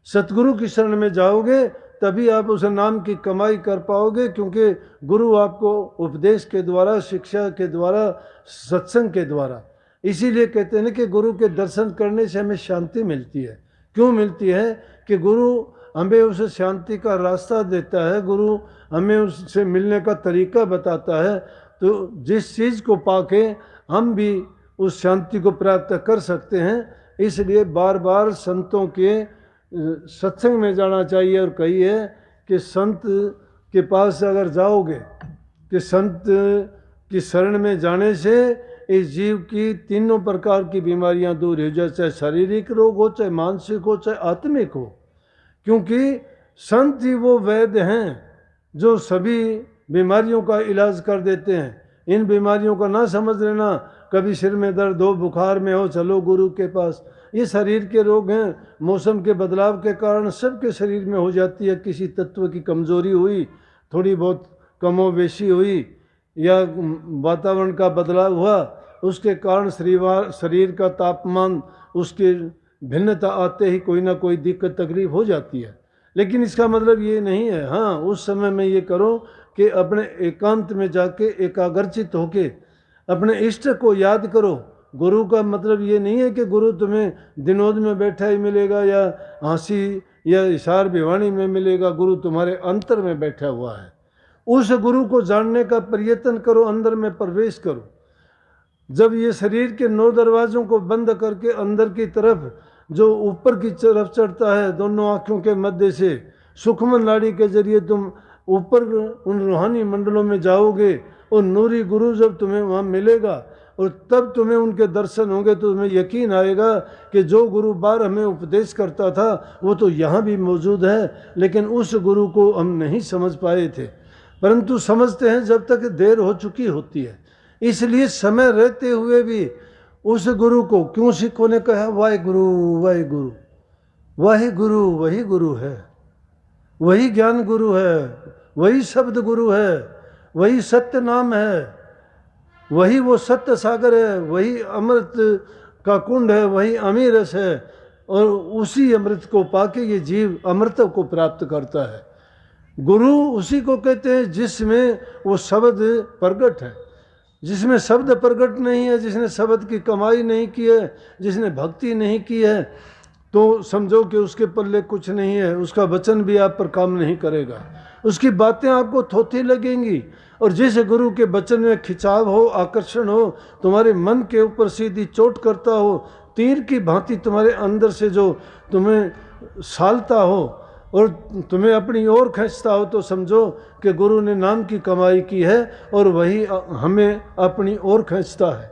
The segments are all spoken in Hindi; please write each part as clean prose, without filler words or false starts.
सतगुरु की शरण में जाओगे तभी आप उस नाम की कमाई कर पाओगे, क्योंकि गुरु आपको उपदेश के द्वारा, शिक्षा के द्वारा, सत्संग के द्वारा, इसीलिए कहते हैं ना कि गुरु के दर्शन करने से हमें शांति मिलती है। क्यों मिलती है? कि गुरु हमें उस शांति का रास्ता देता है, गुरु हमें उससे मिलने का तरीका बताता है। तो जिस चीज़ को पाके हम भी उस शांति को प्राप्त कर सकते हैं, इसलिए बार बार संतों के सत्संग में जाना चाहिए। और कही है कि संत के पास अगर जाओगे कि संत की शरण में जाने से इस जीव की तीनों प्रकार की बीमारियां दूर हो जाए, चाहे शारीरिक रोग हो, चाहे मानसिक हो, चाहे आत्मिक हो। क्योंकि संत ही वो वैद्य हैं जो सभी बीमारियों का इलाज कर देते हैं। इन बीमारियों का ना समझ लेना, कभी सिर में दर्द हो, बुखार में हो, चलो गुरु के पास। ये शरीर के रोग हैं, मौसम के बदलाव के कारण सबके शरीर में हो जाती है। किसी तत्व की कमजोरी हुई, थोड़ी बहुत कमोबेशी हुई, या वातावरण का बदलाव हुआ, उसके कारण शरीर का तापमान, उसके भिन्नता आते ही कोई ना कोई दिक्कत तकलीफ हो जाती है। लेकिन इसका मतलब ये नहीं है, हाँ उस समय में ये करो कि अपने एकांत में जाके एकाग्रचित होके अपने इष्ट को याद करो। गुरु का मतलब ये नहीं है कि गुरु तुम्हें दिनोद में बैठा ही मिलेगा या हंसी या इशार भिवाणी में मिलेगा। गुरु तुम्हारे अंतर में बैठा हुआ है। उस गुरु को जानने का प्रयत्न करो, अंदर में प्रवेश करो। जब ये शरीर के 9 दरवाजों को बंद करके अंदर की तरफ जो ऊपर की तरफ चढ़ता है, दोनों आँखों के मध्य से सूक्ष्म नाड़ी के जरिए तुम ऊपर उन रूहानी मंडलों में जाओगे और नूरी गुरु जब तुम्हें वहाँ मिलेगा और तब तुम्हें उनके दर्शन होंगे, तो तुम्हें यकीन आएगा कि जो गुरु बार हमें उपदेश करता था वो तो यहाँ भी मौजूद है, लेकिन उस गुरु को हम नहीं समझ पाए थे। परंतु समझते हैं जब तक देर हो चुकी होती है। इसलिए समय रहते हुए भी उस गुरु को, क्यों सिखों ने कहा वाहिगुरु वाहिगुरु, वाहिगुरु वही गुरु है, वही ज्ञान गुरु है, वही शब्द गुरु है, वही सत्य नाम है, वही वो सत्य सागर है, वही अमृत का कुंड है, वही अमीरस है। और उसी अमृत को पाके ये जीव अमृत को प्राप्त करता है। गुरु उसी को कहते हैं जिसमें वो शब्द प्रगट है। जिसमें शब्द प्रगट नहीं है, जिसने शब्द की कमाई नहीं की है, जिसने भक्ति नहीं की है, तो समझो कि उसके पल्ले कुछ नहीं है। उसका वचन भी आप पर काम नहीं करेगा, उसकी बातें आपको थोथी लगेंगी। और जिस गुरु के वचन में खिंचाव हो, आकर्षण हो, तुम्हारे मन के ऊपर सीधी चोट करता हो, तीर की भांति तुम्हारे अंदर से जो तुम्हें सालता हो और तुम्हें अपनी ओर खींचता हो, तो समझो कि गुरु ने नाम की कमाई की है और वही हमें अपनी ओर खींचता है।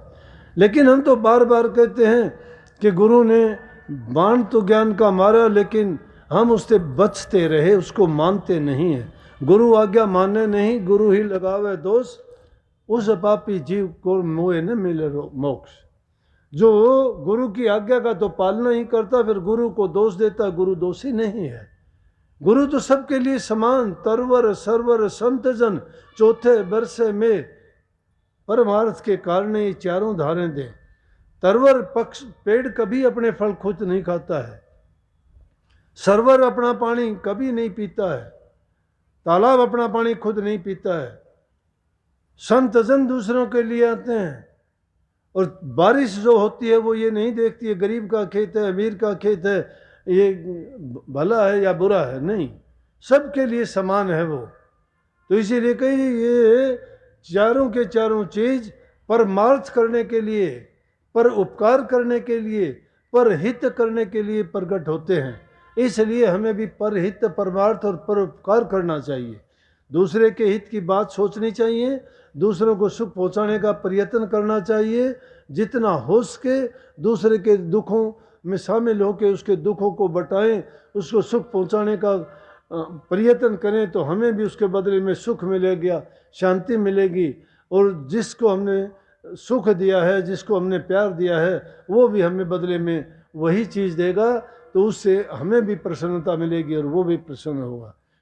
लेकिन हम तो बार बार कहते हैं कि गुरु ने बाण तो ज्ञान का मारा, लेकिन हम उससे बचते रहे, उसको मानते नहीं हैं। गुरु आज्ञा माने नहीं, गुरु ही लगावे दोष, उस पापी जीव को मोहे न मिले मोक्ष। जो गुरु की आज्ञा का तो पालना ही करता, फिर गुरु को दोष देता, गुरु दोषी नहीं है। गुरु तो सबके लिए समान, तरवर सरवर संत जन चौथे बरसे में परमार्थ के कारण ये चारों धारें दे। तरवर पक्ष पेड़ कभी अपने फल खुद नहीं खाता है, सरवर अपना पानी कभी नहीं पीता है, तालाब अपना पानी खुद नहीं पीता है, संत जन दूसरों के लिए आते हैं। और बारिश जो होती है वो ये नहीं देखती है गरीब का खेत है, अमीर का खेत है, ये भला है या बुरा है, नहीं, सबके लिए समान है वो। तो इसीलिए कही ये चारों के चारों चीज परमार्थ करने के लिए, पर उपकार करने के लिए, पर हित करने के लिए प्रकट होते हैं। इसलिए हमें भी परहित, परमार्थ और परोपकार करना चाहिए। दूसरे के हित की बात सोचनी चाहिए, दूसरों को सुख पहुंचाने का प्रयत्न करना चाहिए। जितना हो सके दूसरे के दुखों में शामिल होकर उसके दुखों को बटाएं, उसको सुख पहुंचाने का प्रयत्न करें, तो हमें भी उसके बदले में सुख मिलेगा, शांति मिलेगी। और जिसको हमने सुख दिया है, जिसको हमने प्यार दिया है, वो भी हमें बदले में वही चीज़ देगा, तो उससे हमें भी प्रसन्नता मिलेगी और वो भी प्रसन्न होगा।